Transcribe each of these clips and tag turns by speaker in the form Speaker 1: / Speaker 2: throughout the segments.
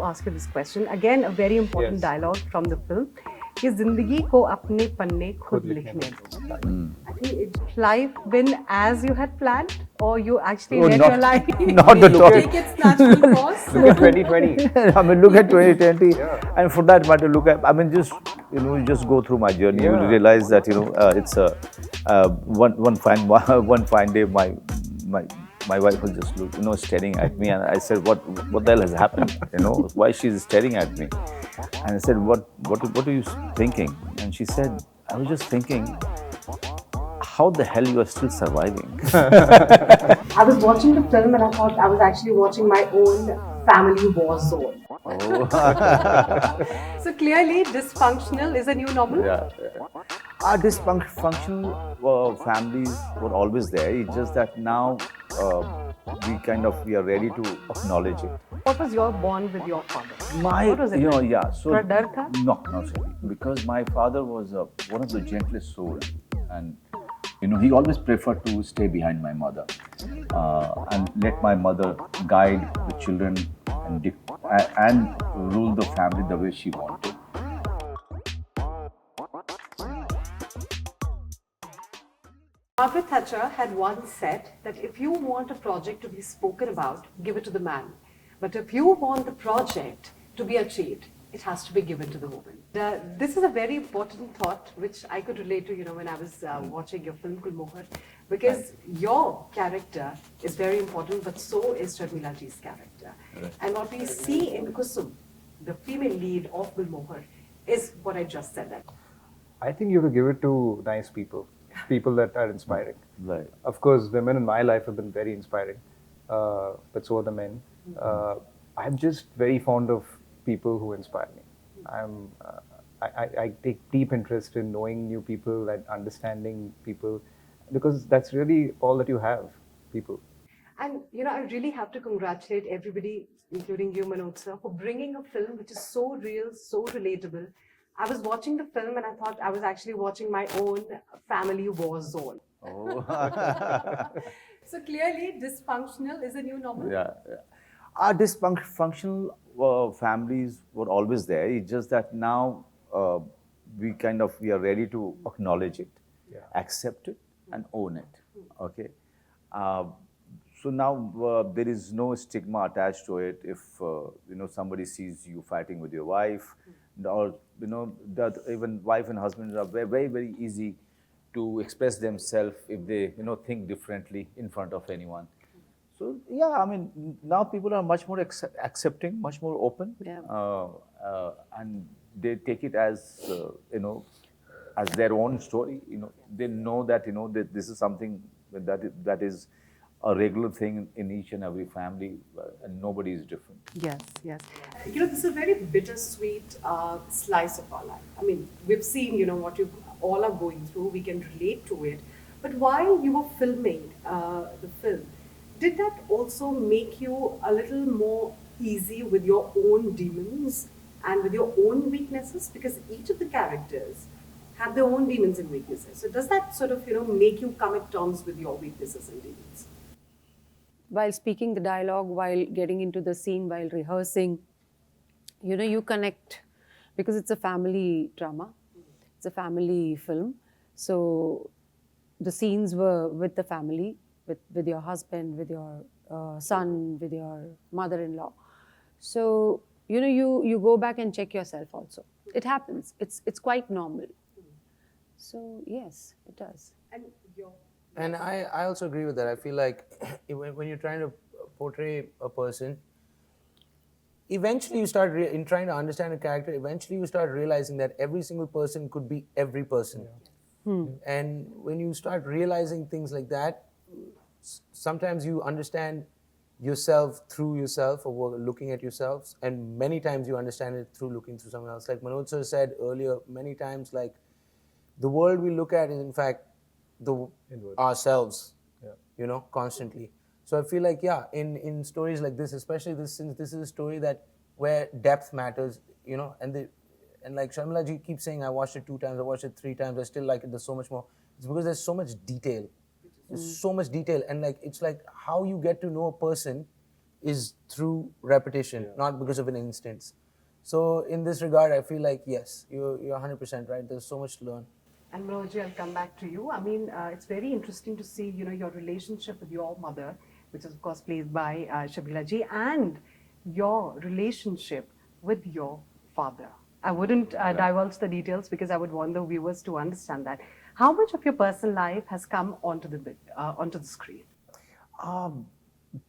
Speaker 1: Ask you this question again, a very important dialogue from the film कि जिंदगी को अपने पन्ने खुद लिखने दो. I think it's life been as you had planned, or you actually let your life
Speaker 2: not at all.
Speaker 1: take its natural course?
Speaker 3: Look at 2020.
Speaker 2: I mean, look at 2020, and for that matter, look at. I mean, just go through my journey. You will realize that it's one fine day, my wife was just staring at me, and I said, "What the hell has happened? Why she's staring at me?" And I said, "What are you thinking?" And she said, "I was just thinking, how the hell you are still surviving?"
Speaker 1: I was watching the film and I thought I was actually watching my own family war zone. So clearly, dysfunctional is a new normal.
Speaker 2: Yeah. Our dysfunctional families were always there. It's just that now we are ready to acknowledge it.
Speaker 1: What was your bond with your father?
Speaker 2: What
Speaker 1: was it?
Speaker 2: So
Speaker 1: थोड़ा डर था?
Speaker 2: no, not really, because my father was one of the gentlest soul, and he always preferred to stay behind my mother and let my mother guide the children and rule the family the way she wanted.
Speaker 1: Margaret Thatcher had once said that if you want a project to be spoken about, give it to the man. But if you want the project to be achieved, it has to be given to the woman. This is a very important thought which I could relate to, when I was watching your film Gulmohar, because your character is very important, but so is Sharmila ji's character. Right. And what we see in Kusum, the female lead of Gulmohar, is what I just said.
Speaker 3: I think you have to give it to nice people that are inspiring.
Speaker 2: Right.
Speaker 3: Of course, women in my life have been very inspiring, but so are the men. I'm just very fond of people who inspire me. I take deep interest in knowing new people and understanding people, because that's really all that you have, people.
Speaker 1: And I really have to congratulate everybody, including you, Manoj sir, for bringing a film which is so real, so relatable. I was watching the film and I thought I was actually watching my own family war zone. So clearly, dysfunctional is a new normal.
Speaker 2: Yeah. Our dysfunctional families were always there. It's just that now we are ready to acknowledge it, accept it, and own it. Okay. So now there is no stigma attached to it. If somebody sees you fighting with your wife, or that even wife and husband are very, very, very easy to express themselves if they think differently in front of anyone. So yeah, I mean, now people are much more accepting, much more open, and they take it as as their own story. They know that that this is something that is a regular thing in each and every family, and nobody is different.
Speaker 1: Yes, yes. This is a very bittersweet slice of our life. I mean, we've seen, what you all are going through. We can relate to it. But while you were filming the film, did that also make you a little more easy with your own demons and with your own weaknesses? Because each of the characters have their own demons and weaknesses. So does that sort of, make you come at terms with your weaknesses and demons?
Speaker 4: While speaking the dialogue, while getting into the scene, while rehearsing, you connect, because it's a family drama. It's a family film. So the scenes were with the family, with your husband, with your son, with your mother-in-law. So, you go back and check yourself also. It happens. It's quite normal. So, yes, it does.
Speaker 5: And I also agree with that. I feel like when you're trying to portray a person, eventually you start, in trying to understand a character, eventually you start realizing that every single person could be every person. And when you start realizing things like that, sometimes you understand yourself through yourself, or looking at yourselves, and many times you understand it through looking through someone else. Like Manoj sir said earlier, many times, like, the world we look at is in fact ourselves, constantly. So I feel like, in stories like this, especially since this is a story where depth matters, and like Sharmila ji keeps saying, I watched it 2 times, I watched it 3 times, I still like it, there's so much more. It's because there's so much detail. There's so much detail, and like it's like how you get to know a person is through repetition, not because of an instance. So in this regard, I feel like yes, you're 100% right. There's so much to learn.
Speaker 1: And Manoj, I'll come back to you. I mean, it's very interesting to see, your relationship with your mother, which is of course played by Sharmila ji, and your relationship with your father. I wouldn't divulge the details because I would want the viewers to understand that. How much of your personal life has come onto the screen?
Speaker 2: Um,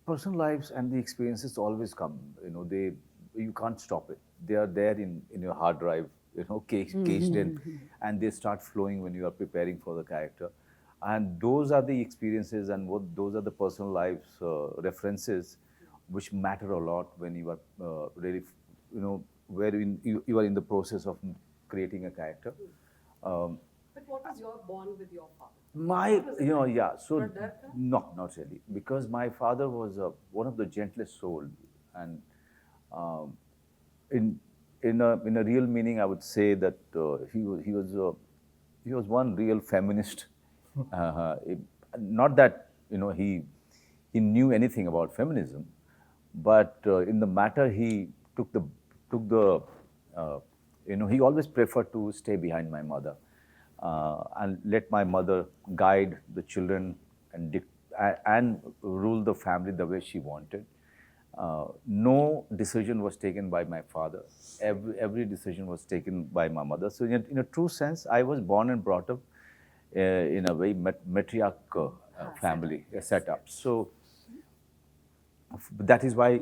Speaker 2: Personal lives and the experiences always come. You can't stop it. They are there in your hard drive, caged in, and they start flowing when you are preparing for the character. And those are the experiences and those are the personal lives references which matter a lot when you are really, wherein you are in the process of creating a character.
Speaker 1: But what was your bond with your father?
Speaker 2: So
Speaker 1: Brother?
Speaker 2: no, not really, because my father was one of the gentlest soul, and um, in a real meaning, I would say that he was one real feminist. It- Not that he knew anything about feminism, but in the matter he took the he always preferred to stay behind my mother and let my mother guide the children and rule the family the way she wanted. No decision was taken by my father. Every decision was taken by my mother. So in a true sense, I was born and brought up in a very matriarch family setup. So that is why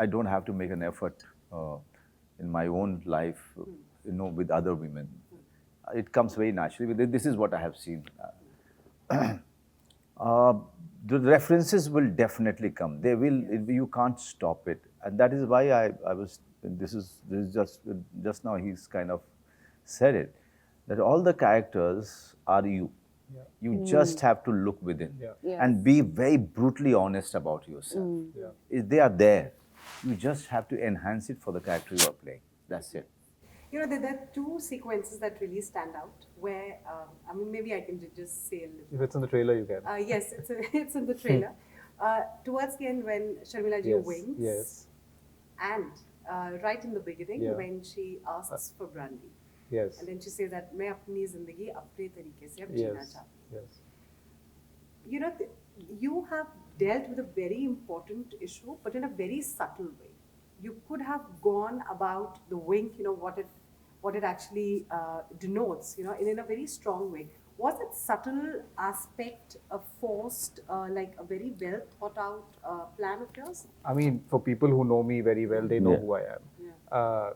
Speaker 2: I don't have to make an effort in my own life, with other women. It comes very naturally. This is what I have seen. Uh, the references will definitely come. They will. You can't stop it, and that is why I was. This is just now. He's kind of said it, that all the characters are you.
Speaker 3: Yeah.
Speaker 2: You just have to look within
Speaker 3: Yeah.
Speaker 2: and be very brutally honest about yourself. They are there. You just have to enhance it for the character you are playing. That's it.
Speaker 1: There are two sequences that really stand out where, I mean, maybe I can just say a little.
Speaker 3: If it's in the trailer, you can.
Speaker 1: Yes, it's in the trailer. Towards the end, when Sharmila ji
Speaker 3: Yes,
Speaker 1: wins,
Speaker 3: yes.
Speaker 1: and right in the beginning,
Speaker 3: Yeah.
Speaker 1: when she asks for brandy,
Speaker 3: Yes.
Speaker 1: and then she says that मैं अपनी जिंदगी अपने तरीके से अब जीना
Speaker 3: Yes.
Speaker 1: चाहती
Speaker 3: Yes.
Speaker 1: हूँ. You have dealt with a very important issue, but in a very subtle way. You could have gone about the wink, what it actually denotes, in a very strong way. Was it subtle aspect a forced, like a very well thought out plan of yours?
Speaker 3: I mean, for people who know me very well, they know
Speaker 2: Yeah.
Speaker 3: who I am.
Speaker 1: Yeah.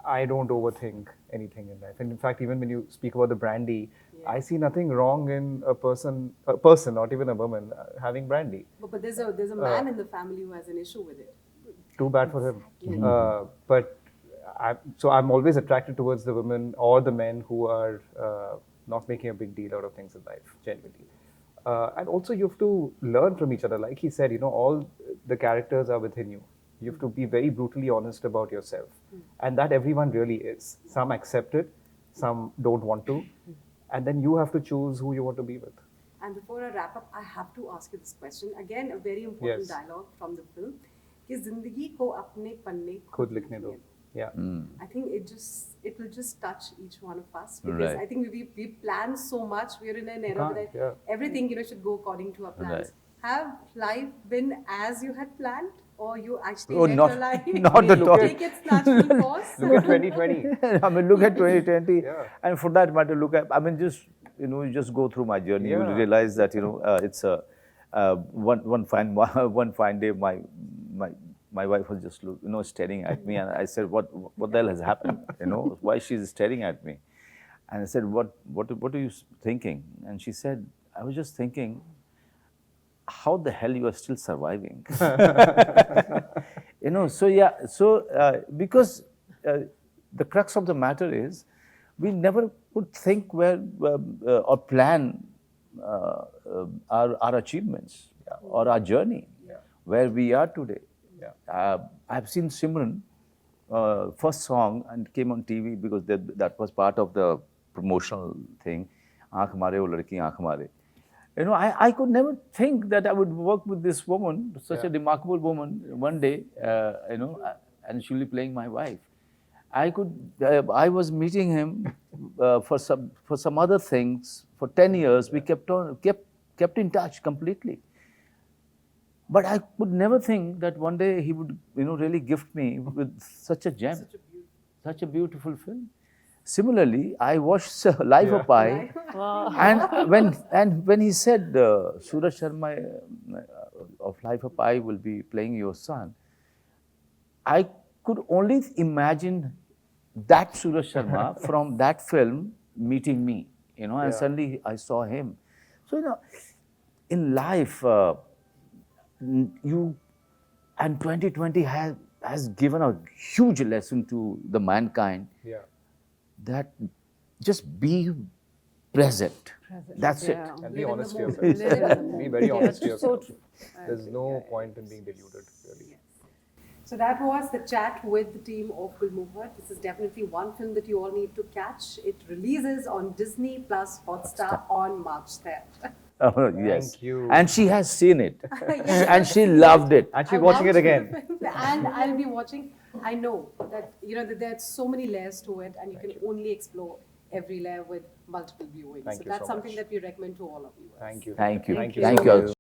Speaker 3: I don't overthink anything in life. And in fact, even when you speak about the brandy,
Speaker 1: Yeah.
Speaker 3: I see nothing wrong in a person, not even a woman, having brandy.
Speaker 1: But there's a man in the family who has an issue with it.
Speaker 3: Too bad for him. But I'm always attracted towards the women or the men who are not making a big deal out of things in life, genuinely. And also, you have to learn from each other. Like he said, all the characters are within you. You have to be very brutally honest about yourself. And that everyone really is. Some accept it, some don't want to. And then you have to choose who you want to be with.
Speaker 1: And before I wrap up, I have to ask you this question. Again, a very important
Speaker 3: Yes.
Speaker 1: dialogue from the film. कि जिंदगी को अपने पन्ने
Speaker 3: खुद लिखने दो. Yeah.
Speaker 1: I think it will just touch each one of us because
Speaker 2: Right.
Speaker 1: I think we plan so much. We're in an era that
Speaker 3: Yeah.
Speaker 1: everything should go according to our plans.
Speaker 2: Right.
Speaker 1: Have life been as you had planned, or you actually
Speaker 2: Oh,
Speaker 1: let
Speaker 2: not-
Speaker 1: your life
Speaker 2: not at all.
Speaker 1: take its natural course?
Speaker 3: Look at 2020.
Speaker 2: I mean, look at 2020,
Speaker 3: Yeah.
Speaker 2: and for that matter, look at. I mean, you just go through my journey. You will
Speaker 3: Yeah.
Speaker 2: realize that it's one fine day, my wife was just staring at me, and I said, "What the hell has happened? Why she's staring at me?" And I said, "What are you thinking?" And she said, "I was just thinking, how the hell you are still surviving?" Because the crux of the matter is, we never would think or plan our achievements or our journey, where we are today. I've seen Simran first song and came on TV because that was part of the promotional thing. Aankh Mare, wo ladki aankh mare. You know, I could never think that I would work with this woman, such a
Speaker 3: Yeah.
Speaker 2: remarkable woman, one day, you know, and she'll be playing my wife. I was meeting him for some other things for 10 years. We kept in touch completely. But I could never think that one day he would, you know, really gift me with such a gem, such a beautiful film. Similarly, I watched Life of Pi, and when he said Suraj Sharma of Life of Pi will be playing your son, I could only imagine that Suraj Sharma from that film meeting me, you know, and
Speaker 3: Yeah.
Speaker 2: suddenly I saw him. So, you know, in life, you and 2020 has given a huge lesson to the mankind
Speaker 3: Yeah.
Speaker 2: that just be present. That's
Speaker 4: Yeah.
Speaker 2: it.
Speaker 3: And be
Speaker 1: Live in
Speaker 3: honest
Speaker 1: the
Speaker 3: to
Speaker 1: moment.
Speaker 3: yourself.
Speaker 4: Live in the
Speaker 3: Be very
Speaker 4: moment.
Speaker 3: honest to
Speaker 4: Yeah, so
Speaker 3: yourself.
Speaker 4: true.
Speaker 3: There's no point in being deluded, really.
Speaker 1: So that was the chat with the team of Gulmohar. This is definitely one film that you all need to catch. It releases on Disney Plus Hotstar on March 3rd.
Speaker 2: Oh, yes.
Speaker 3: Thank you.
Speaker 2: And she has seen it.
Speaker 1: Yes,
Speaker 2: And she loved it.
Speaker 3: And she's
Speaker 1: I
Speaker 3: watching it
Speaker 1: vouch for
Speaker 3: again.
Speaker 1: the film, and I'll be watching. I know that that there's so many layers to it, and you can only explore every layer with multiple viewings.
Speaker 3: Thank
Speaker 1: So
Speaker 3: you
Speaker 1: that's
Speaker 3: so
Speaker 1: something
Speaker 3: much.
Speaker 1: that we recommend to all of you.
Speaker 3: Thank you.
Speaker 2: Thank you.
Speaker 3: Thank you.
Speaker 2: Thank
Speaker 3: so
Speaker 2: you.
Speaker 3: much.